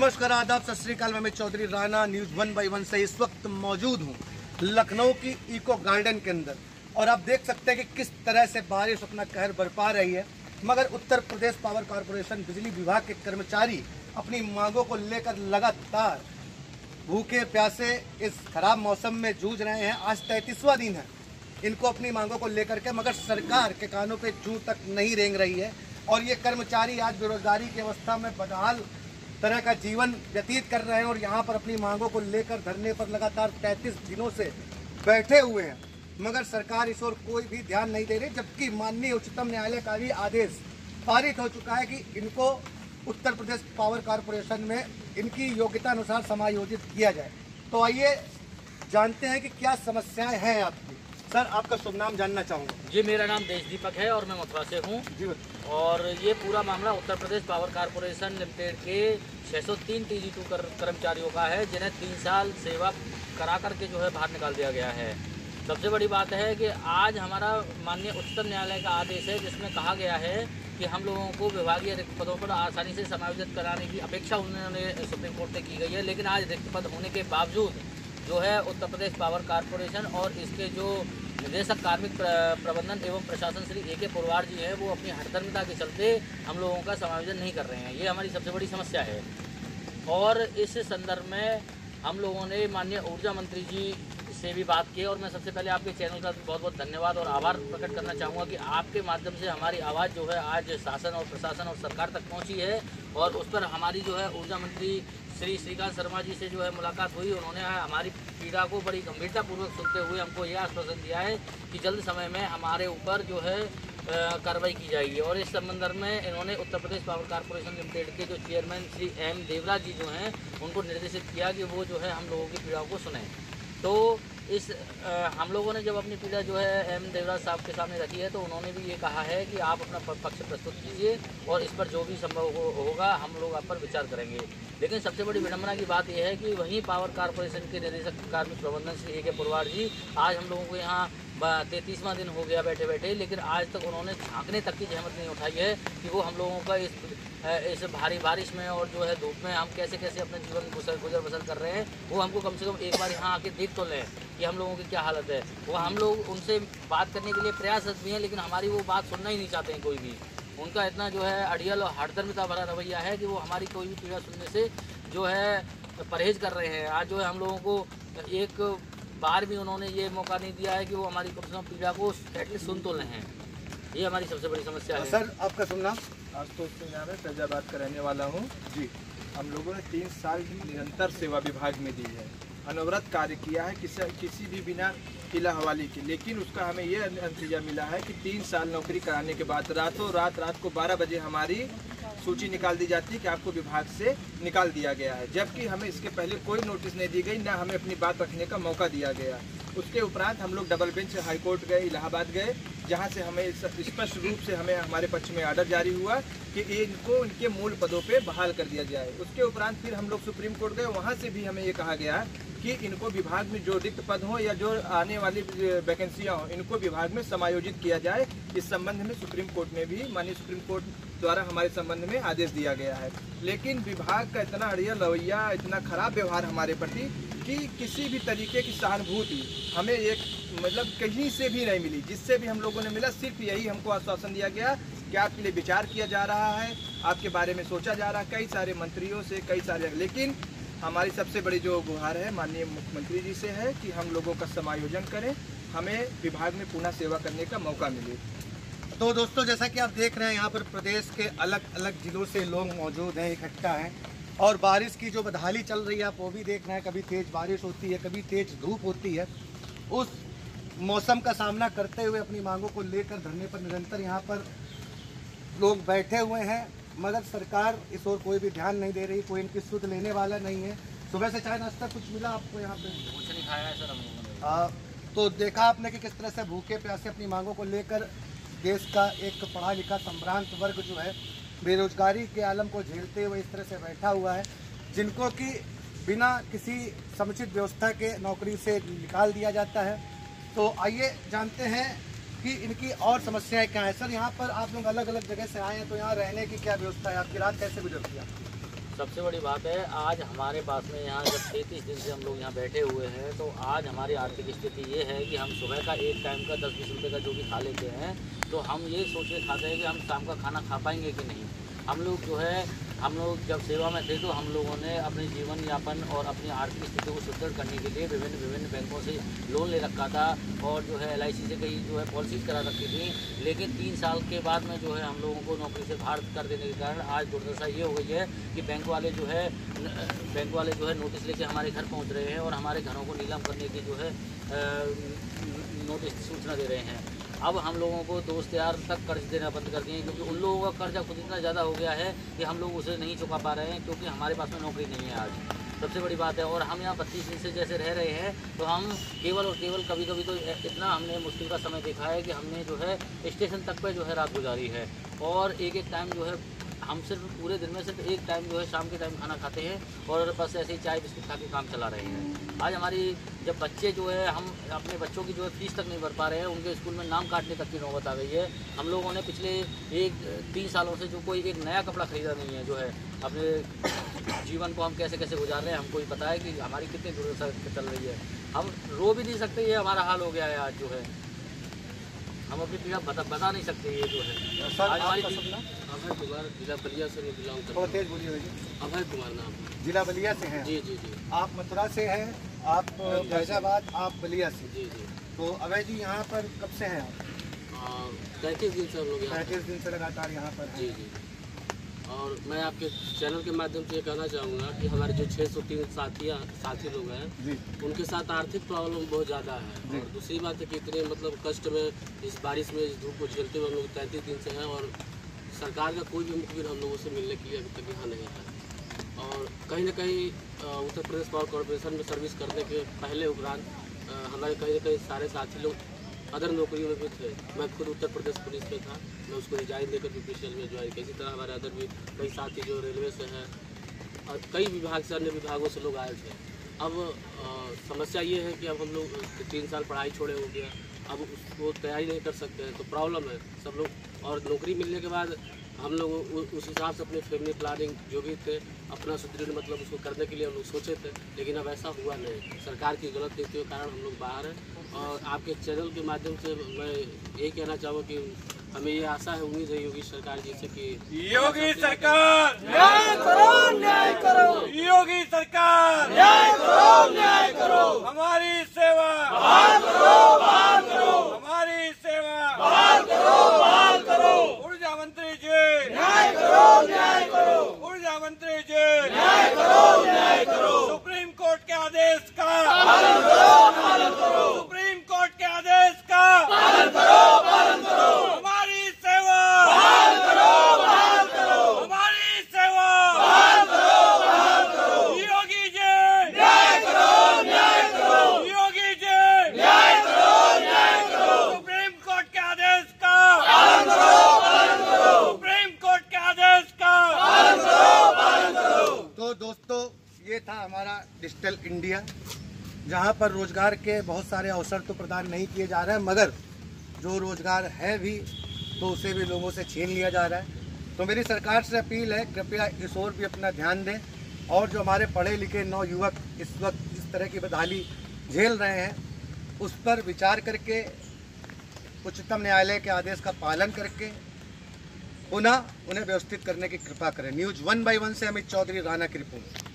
नमस्कार, आदाब, सत श्री अकाल। मैं अमित चौधरी राणा न्यूज़ 1/1 से इस वक्त मौजूद हूँ लखनऊ की इको गार्डन के अंदर और आप देख सकते हैं कि किस तरह से बारिश अपना कहर बरपा रही है। मगर उत्तर प्रदेश पावर कॉरपोरेशन बिजली विभाग के कर्मचारी अपनी मांगों को लेकर लगातार भूखे प्यासे इस खराब मौसम में जूझ रहे हैं। आज 33वां दिन है इनको अपनी मांगों को लेकर के, मगर सरकार के कानों पे जूं तक नहीं रेंग रही है। और ये कर्मचारी आज बेरोजगारी की अवस्था में बदहाल तरह का जीवन व्यतीत कर रहे हैं और यहाँ पर अपनी मांगों को लेकर धरने पर लगातार 33 दिनों से बैठे हुए हैं, मगर सरकार इस ओर कोई भी ध्यान नहीं दे रही। जबकि माननीय उच्चतम न्यायालय का भी आदेश पारित हो चुका है कि इनको उत्तर प्रदेश पावर कॉरपोरेशन में इनकी योग्यता अनुसार समायोजित किया जाए। तो आइए जानते हैं कि क्या समस्याएं हैं आपकी। सर, आपका शुभ नाम जानना चाहूँगा। जी, मेरा नाम देश दीपक है और मैं मथुरा से हूँ। जी, और ये पूरा मामला Uttar Pradesh power corporation limited के 603 TG2 कर्मचारियों का है, जिन्हें 3 साल सेवा करा करके जो है बाहर निकाल दिया गया है। सबसे बड़ी बात है कि आज हमारा माननीय उच्चतम न्यायालय का आदेश है, जिसमें कहा गया है कि हम लोगों को विभागीय रिक्त पदों पर आसानी से समायोजित कराने की अपेक्षा उन्होंने सुप्रीम कोर्ट से की गई है। लेकिन आज रिक्त पद होने के बावजूद जो है उत्तर प्रदेश पावर कॉरपोरेशन और इसके जो निदेशक कार्मिक प्रबंधन एवं प्रशासन श्री AK पुरवार जी हैं, वो अपनी हठधर्मिता के चलते हम लोगों का समायोजन नहीं कर रहे हैं। ये हमारी सबसे बड़ी समस्या है। और इस संदर्भ में हम लोगों ने माननीय ऊर्जा मंत्री जी से भी बात की और मैं सबसे पहले आपके चैनल का बहुत बहुत धन्यवाद और आभार प्रकट करना चाहूँगा कि आपके माध्यम से हमारी आवाज़ जो है आज शासन और प्रशासन और सरकार तक पहुँची है। और उस पर हमारी जो है ऊर्जा मंत्री श्री श्रीकांत शर्मा जी से जो है मुलाकात हुई। उन्होंने हमारी पीड़ा को बड़ी गंभीरतापूर्वक सुनते हुए हमको यह आश्वासन दिया है कि जल्द समय में हमारे ऊपर जो है कार्रवाई की जाएगी। और इस संदर्भ में इन्होंने Uttar Pradesh power corporation limited के जो चेयरमैन श्री M देवराज जी जो हैं, उनको निर्देशित किया कि वो जो है हम लोगों की पीड़ाओं को सुनें। तो इस हम लोगों ने जब अपनी पीड़ा जो है M देवराज साहब के सामने रखी है, तो उन्होंने भी ये कहा है कि आप अपना पक्ष प्रस्तुत कीजिए और इस पर जो भी संभव होगा हम लोग आप पर विचार करेंगे। लेकिन सबसे बड़ी विडंबना की बात यह है कि वहीं पावर कॉरपोरेशन के निदेशक कार्मिक प्रबंधन श्री AK पुरवार जी आज हम लोगों को यहाँ 33वां दिन हो गया बैठे बैठे, लेकिन आज तक उन्होंने झांकने तक की जहमत नहीं उठाई है कि वो हम लोगों का इस भारी बारिश में और जो है धूप में हम कैसे कैसे अपने जीवन गुजर बसर कर रहे हैं, वो हमको कम से कम एक बार यहाँ आके देख तो लें कि हम लोगों की क्या हालत है। वो हम लोग उनसे बात करने के लिए प्रयासरत भी हैं, लेकिन हमारी वो बात सुनना ही नहीं चाहते हैं कोई भी। उनका इतना जो है अड़ियल और हठधर्मिता भरा रवैया है कि वो हमारी कोई भी पीड़ा सुनने से जो है परहेज कर रहे हैं। आज जो है हम लोगों को एक बार भी उन्होंने ये मौका नहीं दिया है कि वो हमारी कम से कम पीड़ा को एटलीस्ट सुन तो लें। ये हमारी सबसे बड़ी समस्या है। सर, आपका शुभ नाम? आशुतोष सिंह नाम है, फैजाबाद का रहने वाला हूँ। जी, हम लोगों ने 3 साल की निरंतर सेवा विभाग में दी है, अनवरत कार्य किया है किसी भी बिना हिला हवाली के। लेकिन उसका हमें ये नतीजा मिला है कि 3 साल नौकरी कराने के बाद रातों रात को 12 बजे हमारी सूची निकाल दी जाती है कि आपको विभाग से निकाल दिया गया है, जबकि हमें इसके पहले कोई नोटिस नहीं दी गई, ना हमें अपनी बात रखने का मौका दिया गया। उसके उपरांत हम लोग डबल बेंच हाईकोर्ट गए, इलाहाबाद गए, जहां से हमें स्पष्ट रूप से हमारे पक्ष में आर्डर जारी हुआ कि इनको इनके मूल पदों पे बहाल कर दिया जाए। उसके उपरांत फिर हम लोग सुप्रीम कोर्ट गए, वहां से भी हमें ये कहा गया कि इनको विभाग में जो रिक्त पद हों या जो आने वाली वैकेंसियाँ हों, इनको विभाग में समायोजित किया जाए। इस संबंध में सुप्रीम कोर्ट में भी माननीय सुप्रीम कोर्ट द्वारा हमारे संबंध में आदेश दिया गया है। लेकिन विभाग का इतना अड़ियल रवैया, इतना खराब व्यवहार हमारे प्रति कि किसी भी तरीके की सहानुभूति हमें एक कहीं से भी नहीं मिली। जिससे भी हम लोगों ने मिला, सिर्फ यही हमको आश्वासन दिया गया कि आपके लिए विचार किया जा रहा है, आपके बारे में सोचा जा रहा है, कई सारे मंत्रियों से कई सारे। लेकिन हमारी सबसे बड़ी जो गुहार है माननीय मुख्यमंत्री जी से है कि हम लोगों का समायोजन करें, हमें विभाग में पुनः सेवा करने का मौका मिले। तो दोस्तों, जैसा कि आप देख रहे हैं, यहाँ पर प्रदेश के अलग अलग जिलों से लोग मौजूद हैं, इकट्ठा हैं और बारिश की जो बदहाली चल रही है आप वो भी देख रहे हैं। कभी तेज़ बारिश होती है, कभी तेज़ धूप होती है। उस मौसम का सामना करते हुए अपनी मांगों को लेकर धरने पर निरंतर यहाँ पर लोग बैठे हुए हैं, मगर सरकार इस ओर कोई भी ध्यान नहीं दे रही, कोई इनकी सुध लेने वाला नहीं है। सुबह से चाय नाश्ता कुछ मिला आपको यहाँ पे? कुछ नहीं खाया है सर हम लोगों ने। तो देखा आपने कि किस तरह से भूखे प्यासे अपनी मांगों को लेकर देश का एक पढ़ा लिखा संभ्रांत वर्ग जो है बेरोजगारी के आलम को झेलते हुए इस तरह से बैठा हुआ है, जिनको कि बिना किसी समुचित व्यवस्था के नौकरी से निकाल दिया जाता है। तो आइए जानते हैं कि इनकी और समस्याएं क्या है। सर, यहाँ पर आप लोग अलग अलग जगह से आए हैं, तो यहाँ रहने की क्या व्यवस्था है? आपकी रात कैसे गुजरती है? सबसे बड़ी बात है, आज हमारे पास में यहाँ जब 33 दिन से हम लोग यहाँ बैठे हुए हैं, तो आज हमारी आर्थिक स्थिति ये है कि हम सुबह का एक टाइम का 10-20 रुपये का जो भी खा लेते हैं, तो हम ये सोच के खाते हैं कि हम शाम का खाना खा पाएंगे कि नहीं। हम लोग जब सेवा में थे तो हम लोगों ने अपने जीवन यापन और अपनी आर्थिक स्थिति को सुदृढ़ करने के लिए विभिन्न बैंकों से लोन ले रखा था और जो है LIC से कई जो है पॉलिसीज करा रखी थी। लेकिन 3 साल के बाद में जो है हम लोगों को नौकरी से बाहर कर देने के कारण आज दुर्दशा ये हो गई है कि बैंक वाले जो है नोटिस लेके हमारे घर पहुँच रहे हैं और हमारे घरों को नीलाम करने की जो है नोटिस सूचना दे रहे हैं। अब हम लोगों को दोस्त यार तक कर्ज देना बंद कर दिए, क्योंकि उन लोगों का कर्जा खुद इतना ज़्यादा हो गया है कि हम लोग उसे नहीं चुका पा रहे हैं, क्योंकि हमारे पास में नौकरी नहीं है आज। सबसे बड़ी बात है। और हम यहाँ 32 दिन से जैसे रह रहे हैं, तो हम केवल और केवल कभी कभी तो इतना हमने मुश्किल का समय देखा है कि हमने जो है स्टेशन तक पे जो है रात गुजारी है। और एक टाइम जो है हम सिर्फ पूरे दिन में सिर्फ एक टाइम जो है शाम के टाइम खाना खाते हैं और बस ऐसे ही चाय बिस्किट खा के काम चला रहे हैं। आज हमारी जब बच्चे जो है हम अपने बच्चों की जो है फीस तक नहीं भर पा रहे हैं, उनके स्कूल में नाम काटने तक की नौबत आ गई है। हम लोगों ने पिछले 3 सालों से जो कोई एक नया कपड़ा खरीदा नहीं है, जो है अपने जीवन को हम कैसे कैसे गुजार रहे हैं हमको ही पता है कि हमारी कितनी दुर्दशा चल रही है। हम रो भी नहीं सकते, ये हमारा हाल हो गया है आज जो है, हम अपनी पीड़ा बता नहीं सकते। ये जो है आज हमारी अभय कुमार, जिला बलिया से मैं बिलोंग करता बहुत तेज बोलिए भाई। हूँ। अभय कुमार नाम, जिला बलिया से हैं? जी जी जी। आप मथुरा से हैं, आप फैजाबाद, आप बलिया से। जी जी। तो अभय जी यहाँ पर कब से हैं आप? 35 दिन से हम लोग यहाँ 35 दिन से लगातार यहाँ पर जी हैं। जी। और मैं आपके चैनल के माध्यम से ये कहना चाहूँगा कि हमारे जो 603 साथी लोग हैं जी, उनके साथ आर्थिक प्रॉब्लम बहुत ज़्यादा है। और दूसरी बात है कि इतने मतलब कष्ट में इस बारिश में इस धूप को झेलते हुए हम लोग 33 दिन से हैं और सरकार का कोई भी मुखबिर हम लोगों से मिलने के लिए अभी तक यहाँ नहीं है। और कहीं ना कहीं उत्तर प्रदेश पावर कॉरपोरेशन में सर्विस करने के पहले उपरांत हमारे कहीं ना कहीं सारे साथी लोग अदर नौकरियों में भी थे। मैं खुद उत्तर प्रदेश पुलिस में था, मैं उसको रिजाइन देकर ऑफिशियल में ज्वाइन किया। इसी तरह हमारे अदर भी कई साथी जो रेलवे से हैं और कई विभाग से, अन्य विभागों से लोग आए थे। अब समस्या ये है कि अब हम लोग 3 साल पढ़ाई छोड़े हो गया, अब उसको तैयारी नहीं कर सकते हैं, तो प्रॉब्लम है सब लोग। और नौकरी मिलने के बाद हम लोग उस हिसाब से अपने फैमिली प्लानिंग जो भी थे अपना सुदृढ़ मतलब उसको करने के लिए हम लोग सोचे थे, लेकिन अब ऐसा हुआ नहीं। सरकार की गलत नीतियों के कारण हम लोग बाहर हैं। और आपके चैनल के माध्यम से मैं यही कहना चाहूँगा कि हमें ये आशा है, उम्मीद है योगी सरकार जी से कि योगी सरकार न्याय करो, न्याय करो। योगी सरकार न्याय करो, न्याय करो। हमारी सेवा बहाल करो, बहाल करो। हमारी सेवा बहाल करो, बहाल करो। ऊर्जा मंत्री जी न्याय करो, न्याय करो। ऊर्जा मंत्री जी न्याय करो, न्याय करो। सुप्रीम कोर्ट के आदेश का पालन करो, पालन करो। सुप्रीम कोर्ट के आदेश का पालन करो, पालन करो। हमारी सेवा बहाल करो, बहाल करो। हमारी सेवा बहाल करो, बहाल करो। योगी जी न्याय करो, न्याय करो। योगी जी न्याय करो, न्याय करो। सुप्रीम कोर्ट के आदेश का पालन करो, पालन करो। सुप्रीम कोर्ट के आदेश का पालन करो, पालन करो। तो दोस्तों, ये था हमारा डिजिटल इंडिया, जहाँ पर रोजगार के बहुत सारे अवसर तो प्रदान नहीं किए जा रहे हैं, मगर जो रोजगार है भी तो उसे भी लोगों से छीन लिया जा रहा है। तो मेरी सरकार से अपील है, कृपया इस ओर भी अपना ध्यान दें। और जो हमारे पढ़े लिखे नौयुवक इस वक्त इस तरह की बदहाली झेल रहे हैं, उस पर विचार करके उच्चतम न्यायालय के आदेश का पालन करके पुनः उन्हें व्यवस्थित करने की कृपा करें। न्यूज़ 1/1 से अमित चौधरी, राना की रिपोर्ट।